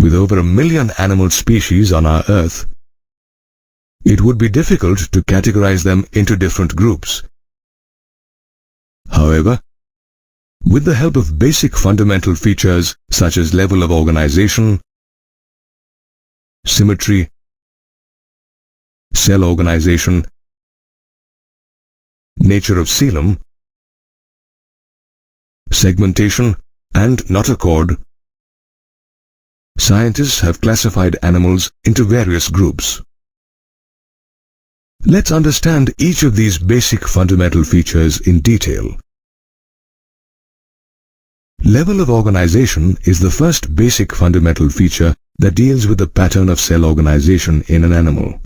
With over 1 million animal species on our Earth, it would be difficult to categorize them into different groups. However, with the help of basic fundamental features such as level of organization, symmetry, cell organization, nature of coelom, segmentation, and notochord, scientists have classified animals into various groups. Let's understand each of these basic fundamental features in detail. Level of organization is the first basic fundamental feature that deals with the pattern of cell organization in an animal.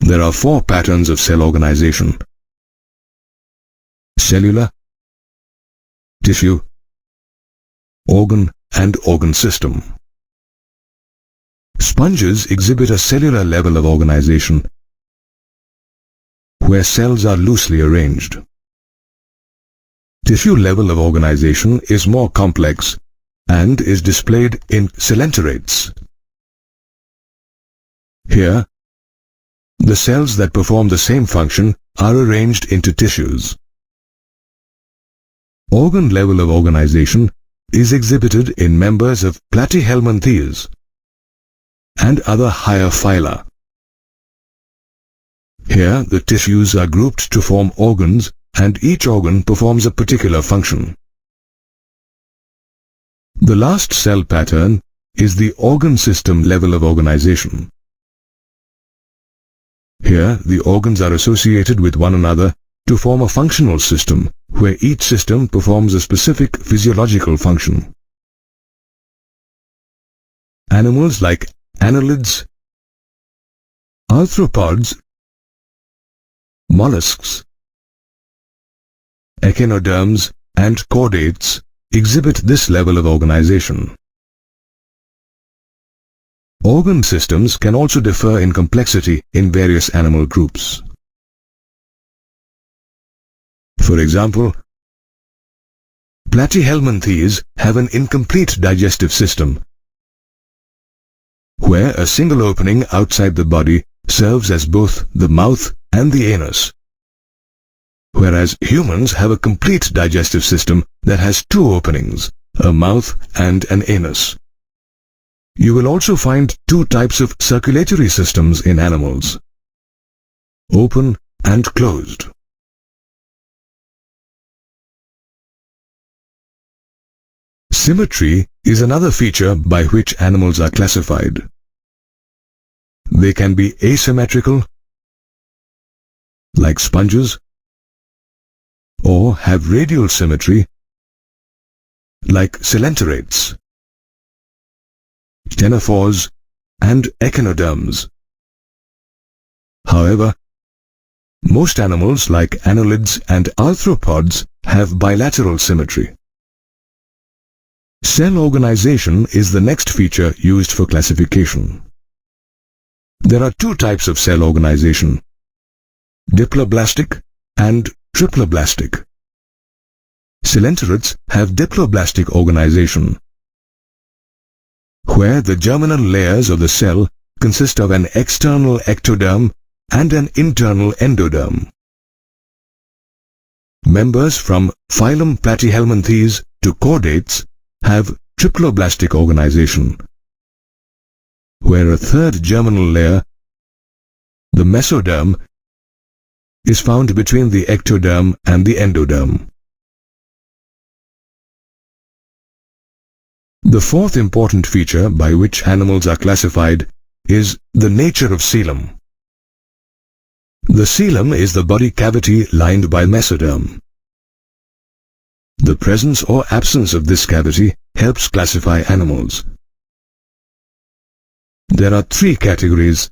There are 4 patterns of cell organization: cellular, tissue, organ, and organ system. Sponges exhibit a cellular level of organization where cells are loosely arranged. Tissue level of organization is more complex and is displayed in coelenterates. Here, the cells that perform the same function are arranged into tissues. Organ level of organization is exhibited in members of platyhelminthes and other higher phyla. Here, the tissues are grouped to form organs, and each organ performs a particular function. The last cell pattern is the organ system level of organization. Here, the organs are associated with one another to form a functional system, where each system performs a specific physiological function. Animals like annelids, arthropods, mollusks, echinoderms, and chordates exhibit this level of organization. Organ systems can also differ in complexity in various animal groups. For example, platyhelminthes have an incomplete digestive system, where a single opening outside the body serves as both the mouth and the anus, whereas humans have a complete digestive system that has 2 openings, a mouth and an anus. You will also find 2 types of circulatory systems in animals: open and closed. Symmetry is another feature by which animals are classified. They can be asymmetrical, like sponges, or have radial symmetry, like coelenterates, ctenophores, and echinoderms. However, most animals like annelids and arthropods have bilateral symmetry. Cell organization is the next feature used for classification. There are 2 types of cell organization: diploblastic and triploblastic. Coelenterates have diploblastic organization, where the germinal layers of the cell consist of an external ectoderm and an internal endoderm. Members from phylum Platyhelminthes to chordates have triploblastic organization, where a third germinal layer, the mesoderm, is found between the ectoderm and the endoderm. The 4th important feature by which animals are classified is the nature of coelom. The coelom is the body cavity lined by mesoderm. The presence or absence of this cavity helps classify animals. There are 3 categories: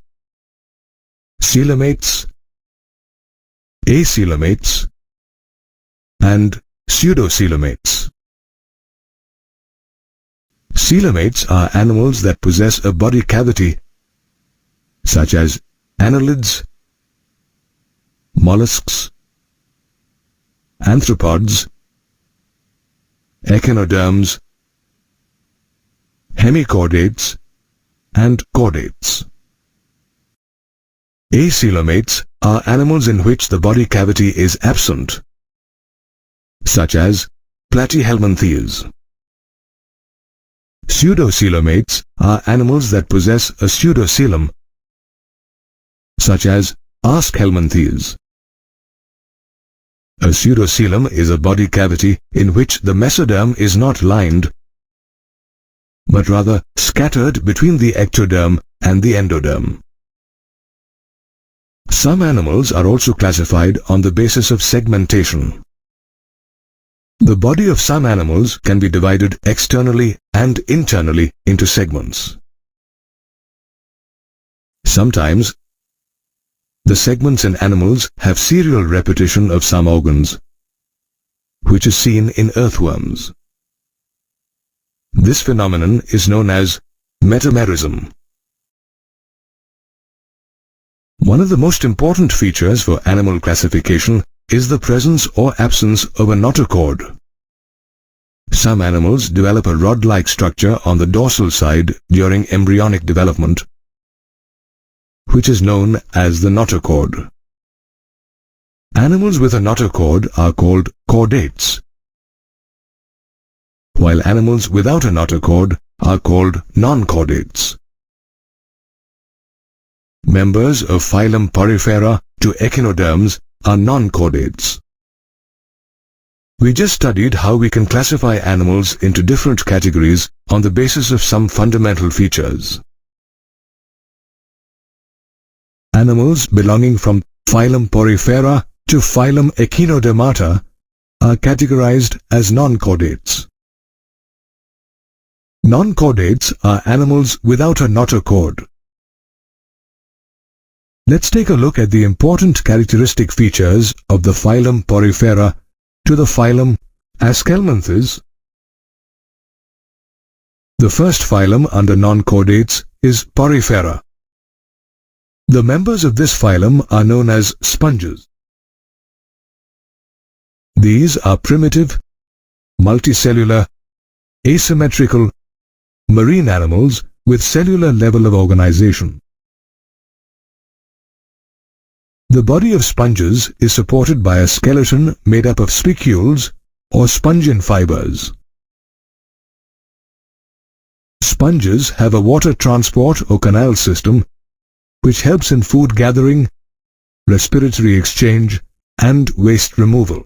coelomates, acoelomates, and pseudocoelomates. Coelomates are animals that possess a body cavity, such as annelids, mollusks, anthropods, echinoderms, hemichordates, and chordates. Acoelomates are animals in which the body cavity is absent, such as platyhelminthes. Pseudocoelomates are animals that possess a pseudocoelom, such as askhelminthes. A pseudocoelom is a body cavity in which the mesoderm is not lined, but rather scattered between the ectoderm and the endoderm. Some animals are also classified on the basis of segmentation. The body of some animals can be divided externally and internally into segments. Sometimes, the segments in animals have serial repetition of some organs, which is seen in earthworms. This phenomenon is known as metamerism. One of the most important features for animal classification is the presence or absence of a notochord. Some animals develop a rod-like structure on the dorsal side during embryonic development, which is known as the notochord. Animals with a notochord are called chordates, while animals without a notochord are called non-chordates. Members of phylum Porifera to echinoderms are non-chordates. We just studied how we can classify animals into different categories on the basis of some fundamental features. Animals belonging from phylum Porifera to phylum Echinodermata are categorized as non-chordates. Non-chordates are animals without a notochord. Let's take a look at the important characteristic features of the phylum Porifera to the phylum Aschelminthes. The first phylum under non-chordates is Porifera. The members of this phylum are known as sponges. These are primitive, multicellular, asymmetrical, marine animals with cellular level of organization. The body of sponges is supported by a skeleton made up of spicules or spongin fibers. Sponges have a water transport or canal system which helps in food gathering, respiratory exchange, and waste removal.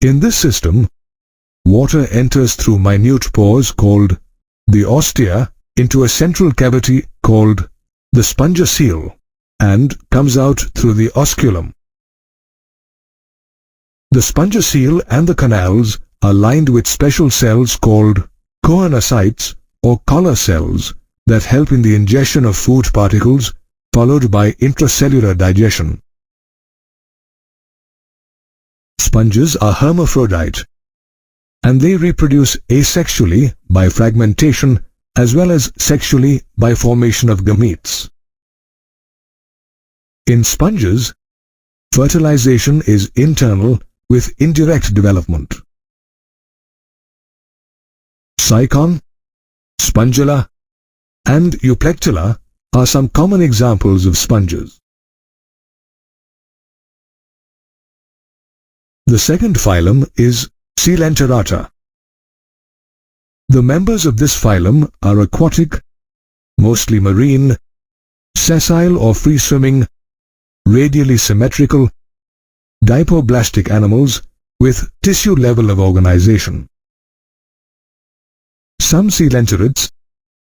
In this system, water enters through minute pores called the ostia into a central cavity called the spongiocele and comes out through the osculum. The spongiocele and the canals are lined with special cells called choanocytes or collar cells that help in the ingestion of food particles, followed by intracellular digestion. Sponges are hermaphrodite, and they reproduce asexually by fragmentation as well as sexually by formation of gametes. In sponges, fertilization is internal with indirect development. Cycon, spongula, and euplectula are some common examples of sponges. The second phylum is Coelenterata. The members of this phylum are aquatic, mostly marine, sessile or free-swimming, radially symmetrical, dipoblastic animals with tissue level of organization. Some coelenterids,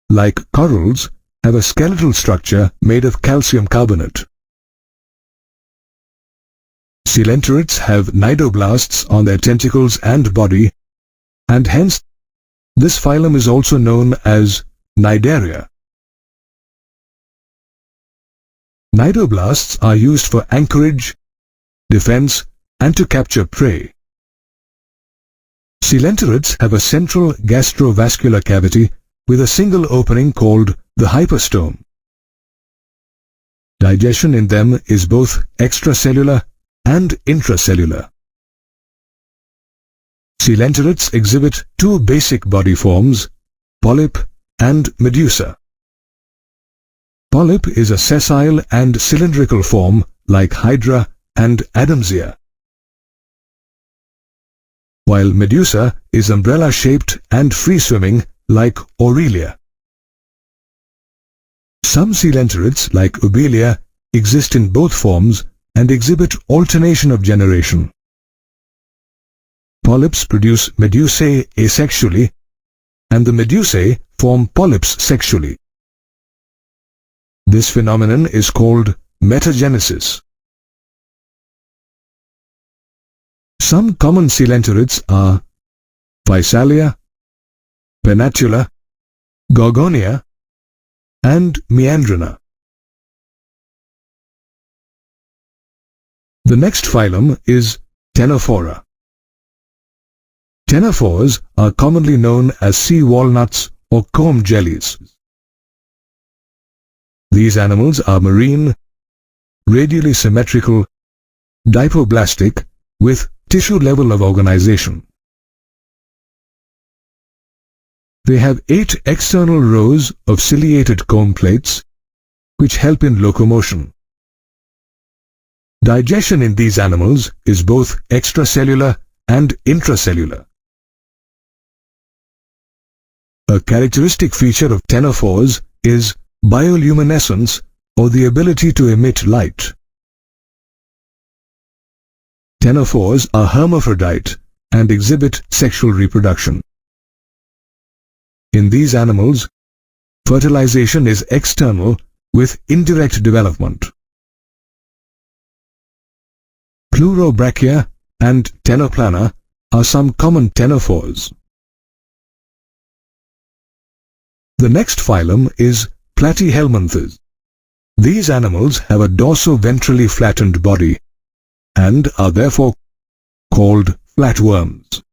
like corals, have a skeletal structure made of calcium carbonate. Coelenterids have cnidoblasts on their tentacles and body, and hence this phylum is also known as Cnidaria. Cnidoblasts are used for anchorage, defense, and to capture prey. Coelenterids have a central gastrovascular cavity with a single opening called the hyperstome. Digestion in them is both extracellular and intracellular. Coelenterids exhibit two basic body forms, polyp and medusa. Polyp is a sessile and cylindrical form like hydra and adamsia, while medusa is umbrella-shaped and free-swimming like aurelia. Some coelenterids like Ubelia exist in both forms and exhibit alternation of generation. Polyps produce medusae asexually, and the medusae form polyps sexually. This phenomenon is called metagenesis. Some common coelenterids are Physalia, Pennatula, Gorgonia, and Meandrina. The next phylum is Ctenophora. Ctenophores are commonly known as sea walnuts or comb jellies. These animals are marine, radially symmetrical, dipoblastic, with tissue level of organization. They have 8 external rows of ciliated comb plates, which help in locomotion. Digestion in these animals is both extracellular and intracellular. A characteristic feature of ctenophores is bioluminescence, or the ability to emit light. Ctenophores are hermaphrodite and exhibit sexual reproduction. In these animals, fertilization is external with indirect development. Pleurobrachia and Ctenoplana are some common ctenophores. The next phylum is Platyhelminthes. These animals have a dorso-ventrally flattened body and are therefore called flatworms.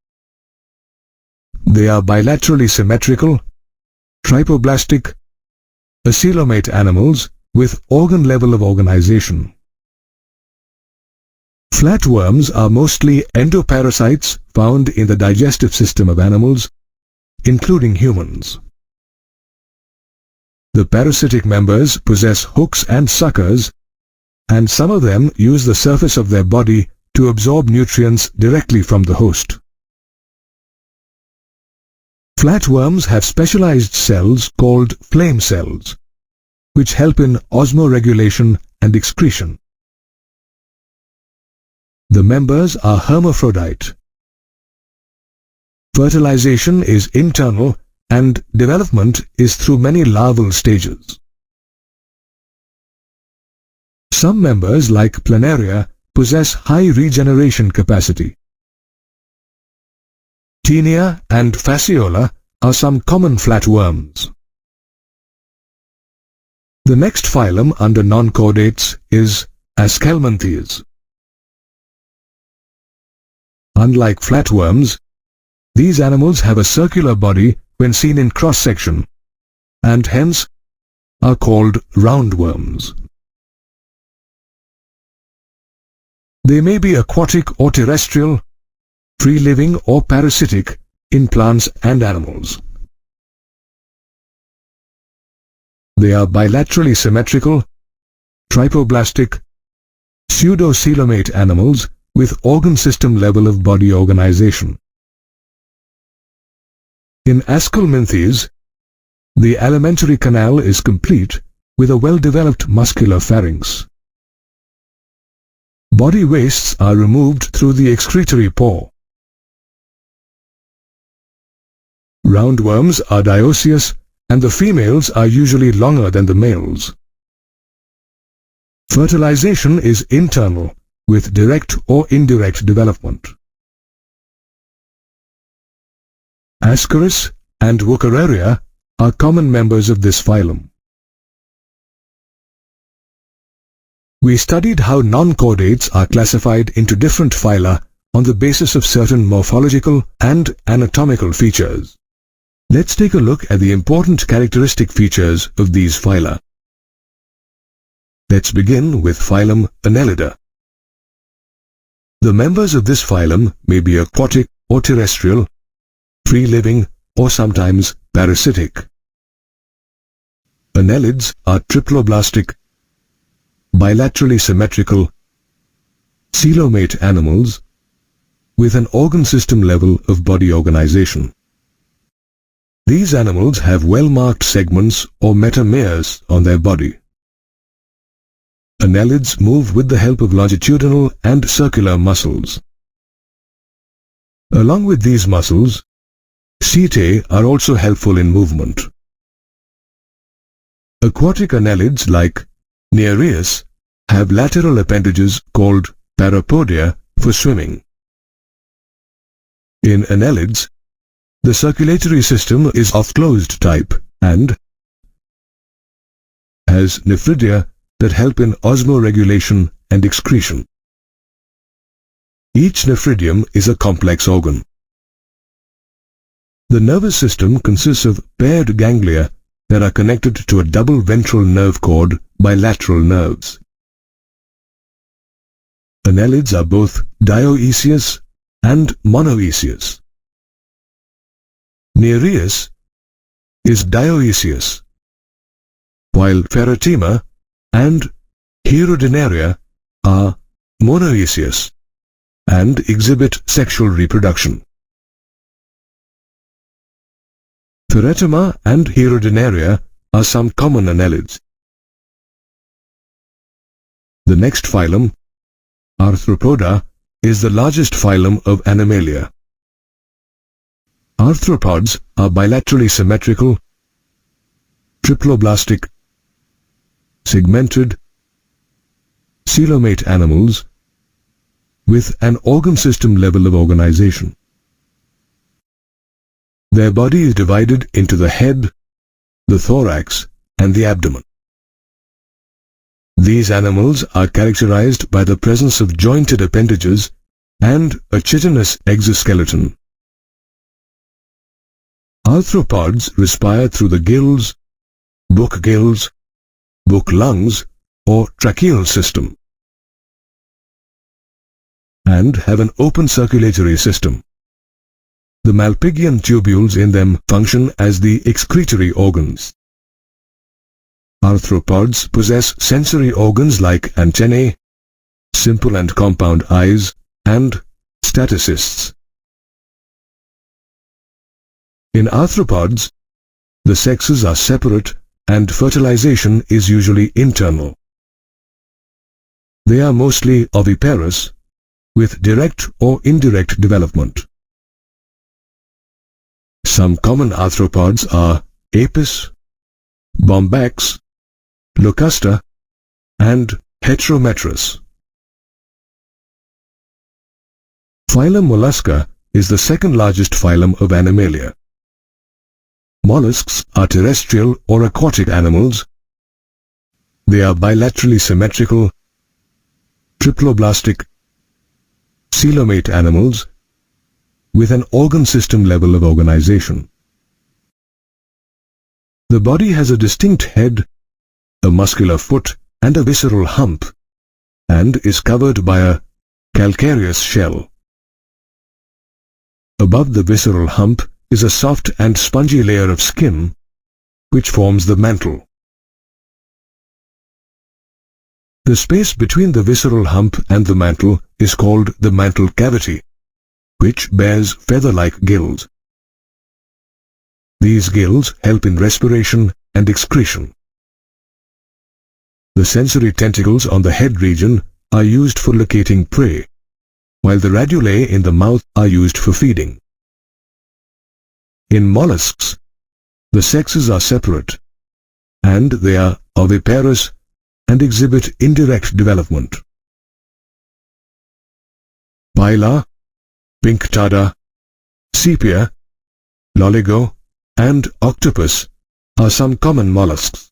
They are bilaterally symmetrical, tripoblastic, acoelomate animals with organ level of organization. Flatworms are mostly endoparasites found in the digestive system of animals, including humans. The parasitic members possess hooks and suckers, and some of them use the surface of their body to absorb nutrients directly from the host. Flatworms have specialized cells called flame cells, which help in osmoregulation and excretion. The members are hermaphrodite. Fertilization is internal and development is through many larval stages. Some members, like Planaria, possess high regeneration capacity. Taenia and Fasciola are some common flatworms. The next phylum under non-chordates is Aschelminthes. Unlike flatworms, these animals have a circular body when seen in cross-section, and hence are called roundworms. They may be aquatic or terrestrial, free-living or parasitic in plants and animals. They are bilaterally symmetrical, tripoblastic, pseudocoelomate animals with organ system level of body organization. In Aschelminthes, the alimentary canal is complete with a well-developed muscular pharynx. Body wastes are removed through the excretory pore. Roundworms are dioecious, and the females are usually longer than the males. Fertilization is internal, with direct or indirect development. Ascaris and Wuchereria are common members of this phylum. We studied how non-chordates are classified into different phyla on the basis of certain morphological and anatomical features. Let's take a look at the important characteristic features of these phyla. Let's begin with phylum Annelida. The members of this phylum may be aquatic or terrestrial, free-living or sometimes parasitic. Annelids are triploblastic, bilaterally symmetrical, coelomate animals with an organ system level of body organization. These animals have well-marked segments or metameres on their body. Annelids move with the help of longitudinal and circular muscles. Along with these muscles, setae are also helpful in movement. Aquatic annelids like Nereus have lateral appendages called parapodia for swimming. In annelids, the circulatory system is of closed type and has nephridia that help in osmoregulation and excretion. Each nephridium is a complex organ. The nervous system consists of paired ganglia that are connected to a double ventral nerve cord by lateral nerves. Annelids are both dioecious and monoecious. Nereus is dioecious, while Ferrotima and Hierodinaria are monoecious and exhibit sexual reproduction. Ferretoma and Hierodinaria are some common annelids. The next phylum, Arthropoda, is the largest phylum of Animalia. Arthropods are bilaterally symmetrical, triploblastic, segmented, coelomate animals with an organ system level of organization. Their body is divided into the head, the thorax, and the abdomen. These animals are characterized by the presence of jointed appendages and a chitinous exoskeleton. Arthropods respire through the gills, book lungs, or tracheal system, and have an open circulatory system. The Malpighian tubules in them function as the excretory organs. Arthropods possess sensory organs like antennae, simple and compound eyes, and statocysts. In arthropods, the sexes are separate and fertilization is usually internal. They are mostly oviparous, with direct or indirect development. Some common arthropods are Apis, Bombax, Locusta, and Heterometrus. Phylum Mollusca is the second largest phylum of Animalia. Mollusks are terrestrial or aquatic animals. They are bilaterally symmetrical, triploblastic, coelomate animals with an organ system level of organization. The body has a distinct head, a muscular foot, and a visceral hump, and is covered by a calcareous shell. Above the visceral hump is a soft and spongy layer of skin, which forms the mantle. The space between the visceral hump and the mantle is called the mantle cavity, which bears feather-like gills. These gills help in respiration and excretion. The sensory tentacles on the head region are used for locating prey, while the radulae in the mouth are used for feeding. In mollusks, the sexes are separate, and they are oviparous and exhibit indirect development. Pila, Pinctada, Sepia, Loligo, and octopus are some common mollusks.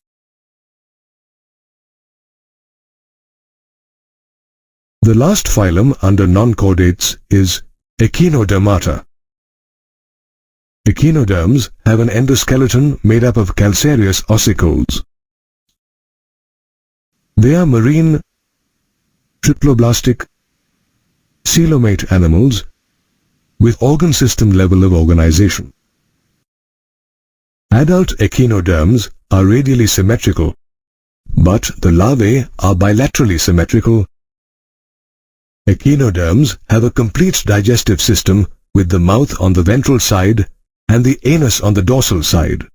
The last phylum under non-chordates is Echinodermata. Echinoderms have an endoskeleton made up of calcareous ossicles. They are marine, triploblastic, coelomate animals with organ system level of organization. Adult echinoderms are radially symmetrical, but the larvae are bilaterally symmetrical. Echinoderms have a complete digestive system with the mouth on the ventral side and the anus on the dorsal side.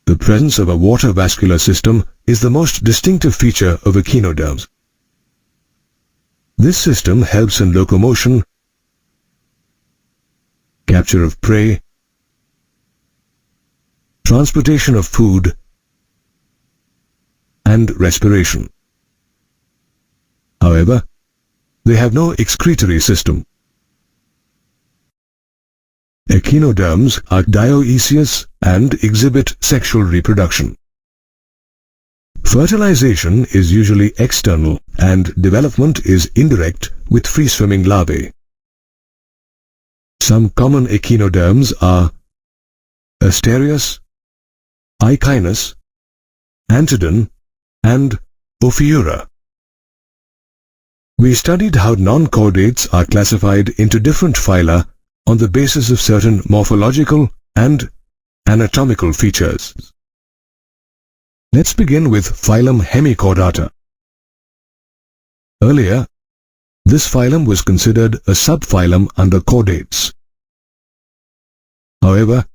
The presence of a water vascular system is the most distinctive feature of echinoderms. This system helps in locomotion, capture of prey, transportation of food, and respiration. However, they have no excretory system. Echinoderms are dioecious and exhibit sexual reproduction. Fertilization is usually external and development is indirect with free-swimming larvae. Some common echinoderms are Asterias, Ichinus, Antodon, and Ophiura. We studied how non-chordates are classified into different phyla on the basis of certain morphological and anatomical features. Let's begin with phylum Hemichordata. Earlier, this phylum was considered a subphylum under chordates. However,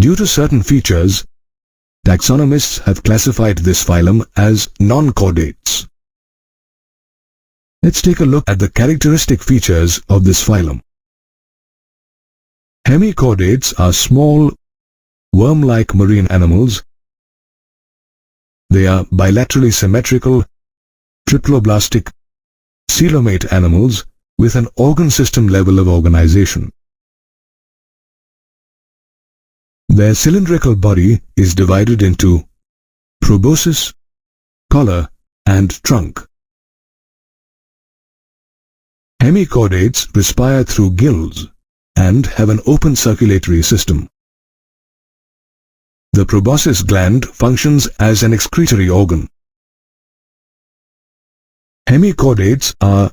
due to certain features, taxonomists have classified this phylum as non-chordates. Let's take a look at the characteristic features of this phylum. Hemichordates are small, worm-like marine animals. They are bilaterally symmetrical, triploblastic, coelomate animals with an organ system level of organization. Their cylindrical body is divided into proboscis, collar, and trunk. Hemichordates respire through gills and have an open circulatory system. The proboscis gland functions as an excretory organ. Hemichordates are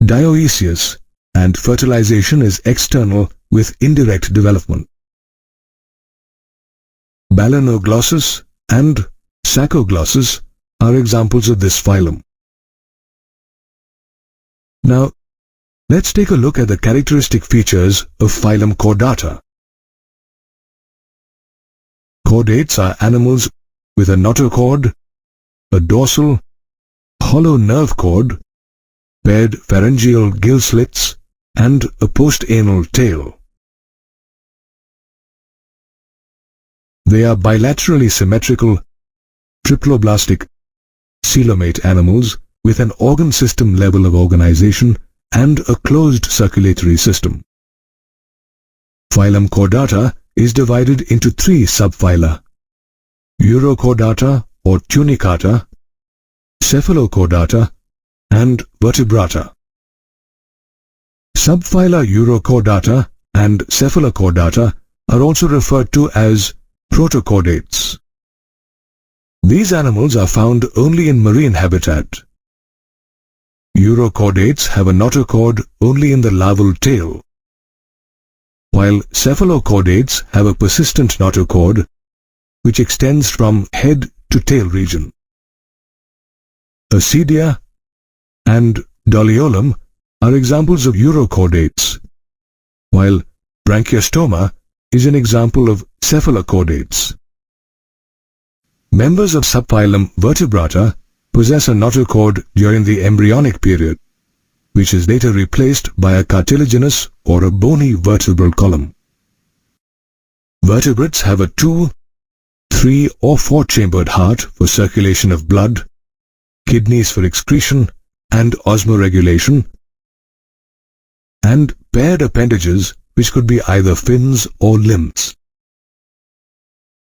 dioecious and fertilization is external with indirect development. Balanoglossus and Saccoglossus are examples of this phylum. Now, let's take a look at the characteristic features of phylum Chordata. Chordates are animals with a notochord, a dorsal, hollow nerve cord, paired pharyngeal gill slits, and a postanal tail. They are bilaterally symmetrical, triploblastic, coelomate animals with an organ system level of organization and a closed circulatory system. Phylum Chordata is divided into three subphyla: Urochordata or Tunicata, Cephalochordata, and Vertebrata. Subphyla Urochordata and Cephalochordata are also referred to as protochordates. These animals are found only in marine habitat. Urochordates have a notochord only in the larval tail, while cephalochordates have a persistent notochord which extends from head to tail region. Ascidia and Doliolum are examples of urochordates, while Branchiostoma is an example of cephalochordates. Members of subphylum Vertebrata possess a notochord during the embryonic period, which is later replaced by a cartilaginous or a bony vertebral column. Vertebrates have a 2, 3 or 4-chambered heart for circulation of blood, kidneys for excretion and osmoregulation, and paired appendages which could be either fins or limbs.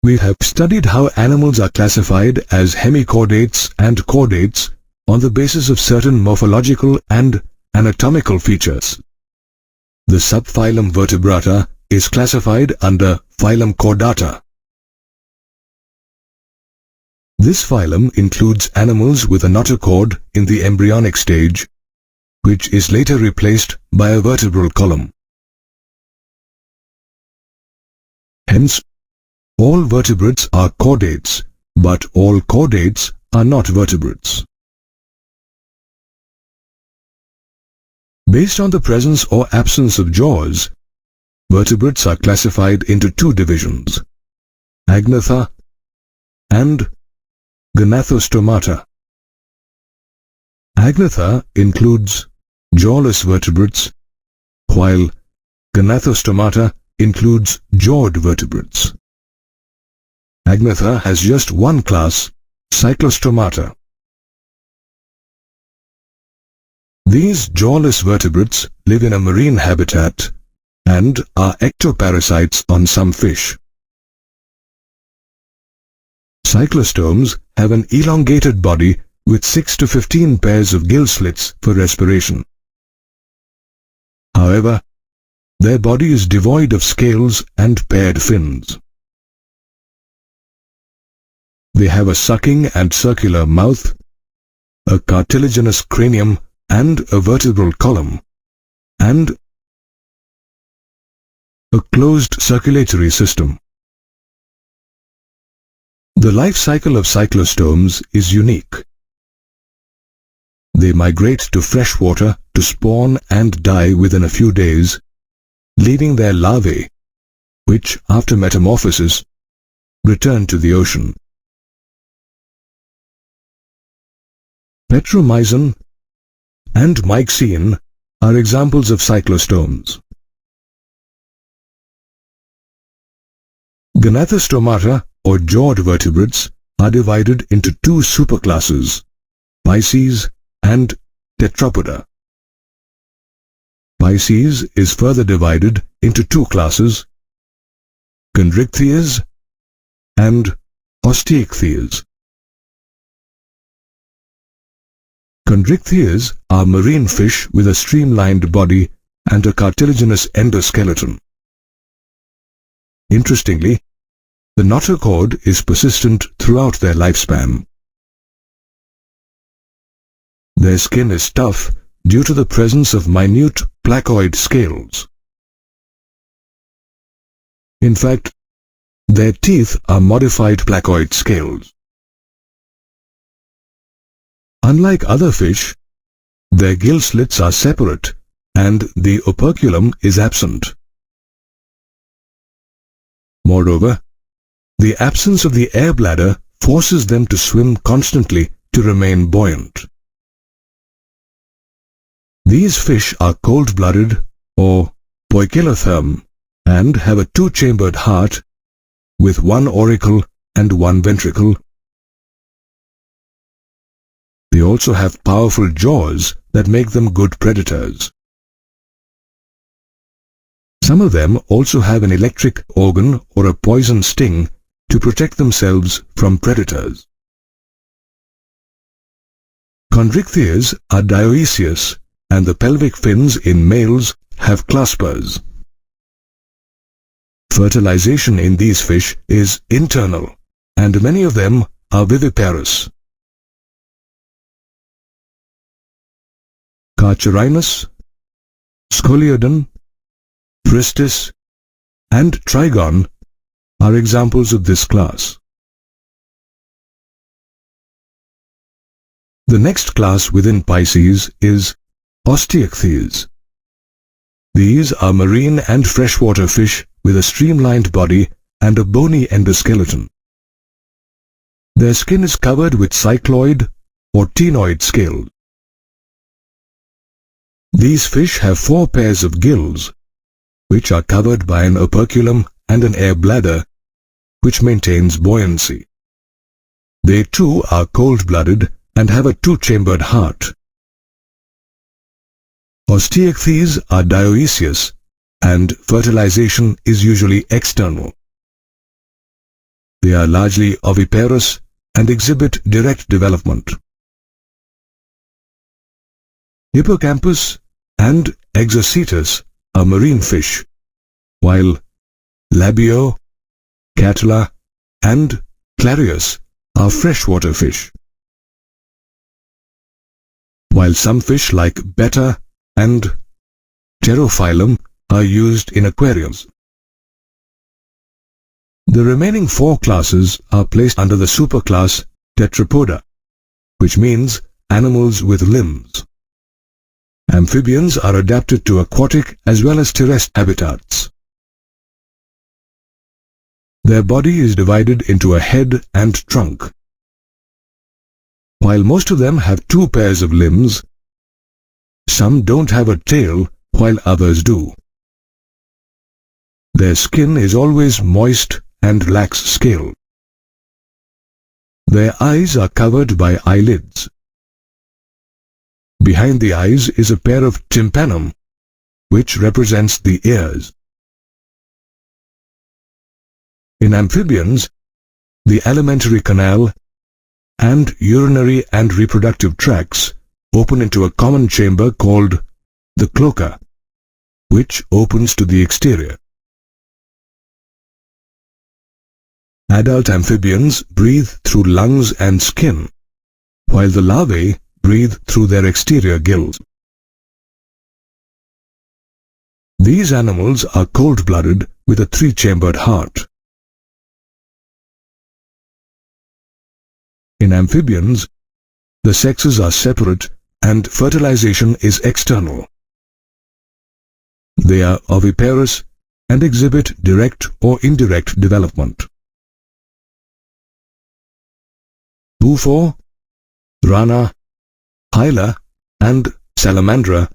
We have studied how animals are classified as hemichordates and chordates on the basis of certain morphological and anatomical features. The subphylum Vertebrata is classified under phylum Chordata. This phylum includes animals with a notochord in the embryonic stage, which is later replaced by a vertebral column. Hence, all vertebrates are chordates, but all chordates are not vertebrates. Based on the presence or absence of jaws, vertebrates are classified into two divisions, agnatha and gnathostomata. Agnatha includes jawless vertebrates, while gnathostomata includes jawed vertebrates. Agnatha has just one class, cyclostomata. These jawless vertebrates live in a marine habitat and are ectoparasites on some fish. Cyclostomes have an elongated body with 6 to 15 pairs of gill slits for respiration. However, their body is devoid of scales and paired fins. They have a sucking and circular mouth, a cartilaginous cranium and a vertebral column, and a closed circulatory system. The life cycle of cyclostomes is unique. They migrate to fresh water to spawn and die within a few days, leaving their larvae, which, after metamorphosis, return to the ocean. Petromyzon and myxine are examples of cyclostomes. Gnathostomata or jawed vertebrates are divided into two superclasses, Pisces and Tetrapoda. Pisces is further divided into two classes, Chondrichthyes and Osteichthyes. Chondrichthyes are marine fish with a streamlined body and a cartilaginous endoskeleton. Interestingly, the notochord is persistent throughout their lifespan. Their skin is tough due to the presence of minute placoid scales. In fact, their teeth are modified placoid scales. Unlike other fish, their gill slits are separate and the operculum is absent. Moreover, the absence of the air bladder forces them to swim constantly to remain buoyant. These fish are cold-blooded or poikilotherm and have a two-chambered heart with one auricle and one ventricle. They also have powerful jaws that make them good predators. Some of them also have an electric organ or a poison sting to protect themselves from predators. Chondrichthyes are dioecious and the pelvic fins in males have claspers. Fertilization in these fish is internal and many of them are viviparous. Carcharinus, Scoliodon, Pristis, and Trigon are examples of this class. The next class within Pisces is Osteichthyes. These are marine and freshwater fish with a streamlined body and a bony endoskeleton. Their skin is covered with cycloid or ctenoid scales. These fish have 4 pairs of gills, which are covered by an operculum and an air bladder, which maintains buoyancy. They too are cold-blooded and have a two-chambered heart. Osteichthyes are dioecious and fertilization is usually external. They are largely oviparous and exhibit direct development. Hippocampus and Exocetus are marine fish, while Labeo, Catula, and Clarius are freshwater fish. while some fish like betta and pterophyllum are used in aquariums. The remaining 4 classes are placed under the superclass Tetrapoda, which means animals with limbs. Amphibians are adapted to aquatic as well as terrestrial habitats. Their body is divided into a head and trunk. While most of them have 2 pairs of limbs, some don't have a tail while others do. Their skin is always moist and lacks scale. Their eyes are covered by eyelids. Behind the eyes is a pair of tympanum, which represents the ears. In amphibians, the alimentary canal and urinary and reproductive tracts open into a common chamber called the cloaca, which opens to the exterior. Adult amphibians breathe through lungs and skin, while the larvae breathe through their exterior gills. These animals are cold-blooded with a 3-chambered heart. In amphibians, the sexes are separate and fertilization is external. They are oviparous and exhibit direct or indirect development. Bufo, rana, hyla, and salamandra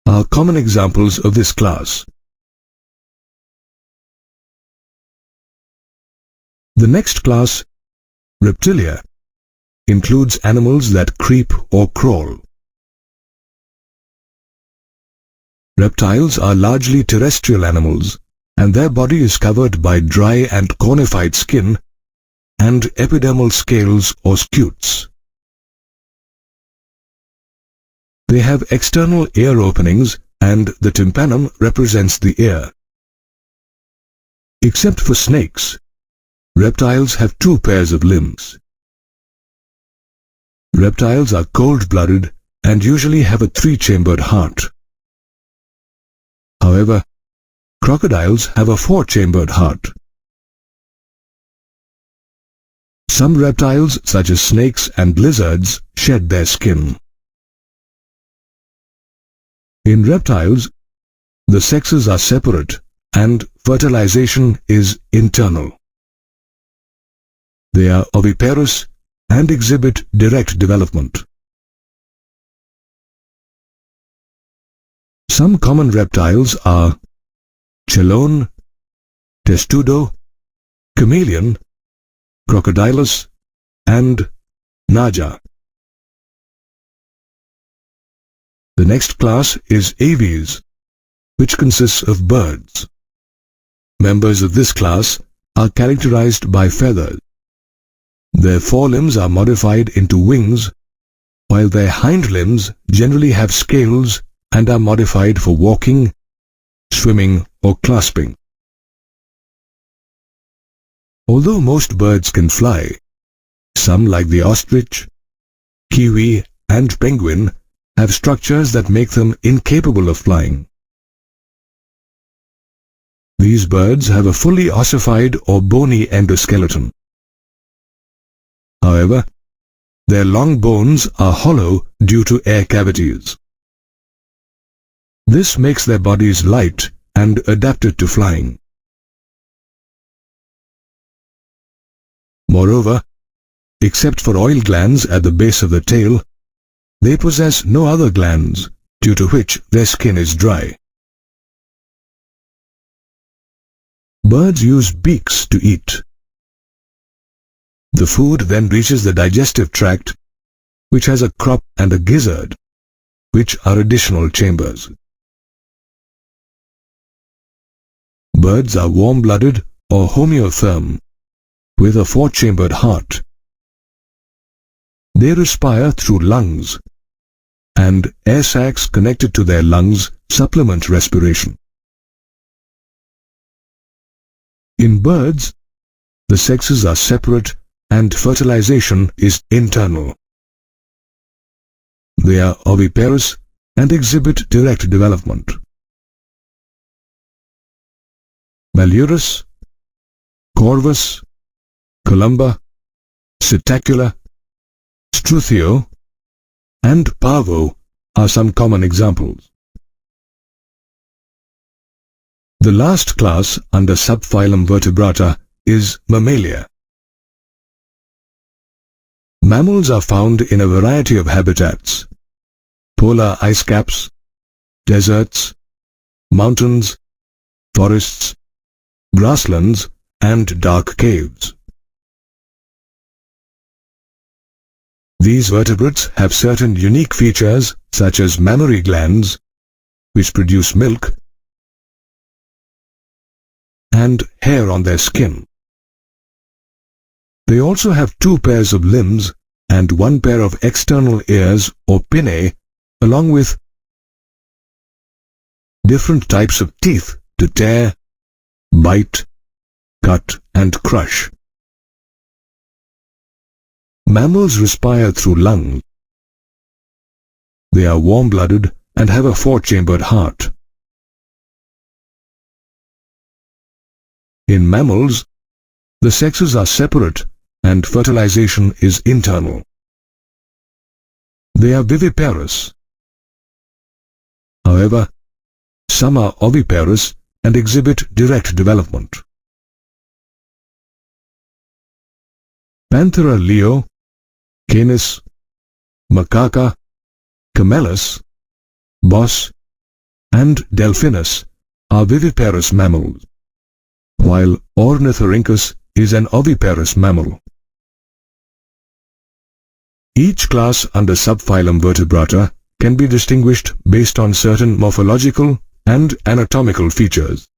are common examples of this class. The next class, Reptilia, includes animals that creep or crawl. Reptiles are largely terrestrial animals, and their body is covered by dry and cornified skin and epidermal scales or scutes. They have external ear openings, and the tympanum represents the ear. Except for snakes, reptiles have 2 pairs of limbs. Reptiles are cold-blooded and usually have a 3-chambered heart. However, crocodiles have a 4-chambered heart. Some reptiles, such as snakes and lizards, shed their skin. In reptiles, the sexes are separate and fertilization is internal. They are oviparous and exhibit direct development. Some common reptiles are chelone, testudo, chameleon, crocodilus, and naja. The next class is aves, which consists of birds. Members of this class are characterized by feathers. Their forelimbs are modified into wings, while their hind limbs generally have scales and are modified for walking, swimming, or clasping. Although most birds can fly, some like the ostrich, kiwi, and penguin have structures that make them incapable of flying. These birds have a fully ossified or bony endoskeleton. However, their long bones are hollow due to air cavities. This makes their bodies light and adapted to flying. Moreover, except for oil glands at the base of the tail, they possess no other glands, due to which their skin is dry. Birds use beaks to eat. The food then reaches the digestive tract, which has a crop and a gizzard, which are additional chambers. Birds are warm-blooded or homeotherm, with a 4-chambered heart. They respire through lungs, and air sacs connected to their lungs supplement respiration. In birds, the sexes are separate and fertilization is internal. They are oviparous and exhibit direct development. Malurus, Corvus, Columba, Psittacula, Struthio, and Parvo are some common examples. The last class under subphylum Vertebrata is Mammalia. Mammals are found in a variety of habitats: polar ice caps, deserts, mountains, forests, grasslands, and dark caves. These vertebrates have certain unique features such as mammary glands, which produce milk, and hair on their skin. They also have 2 pairs of limbs and 1 pair of external ears or pinnae, along with different types of teeth to tear, bite, cut, and crush. Mammals respire through lungs. They are warm-blooded and have a 4-chambered heart. In mammals, the sexes are separate and fertilization is internal. They are viviparous. However, some are oviparous and exhibit direct development. Panthera leo, Canis, Macaca, Camelus, Bos, and Delphinus are viviparous mammals, while Ornithorhynchus is an oviparous mammal. Each class under subphylum Vertebrata can be distinguished based on certain morphological and anatomical features.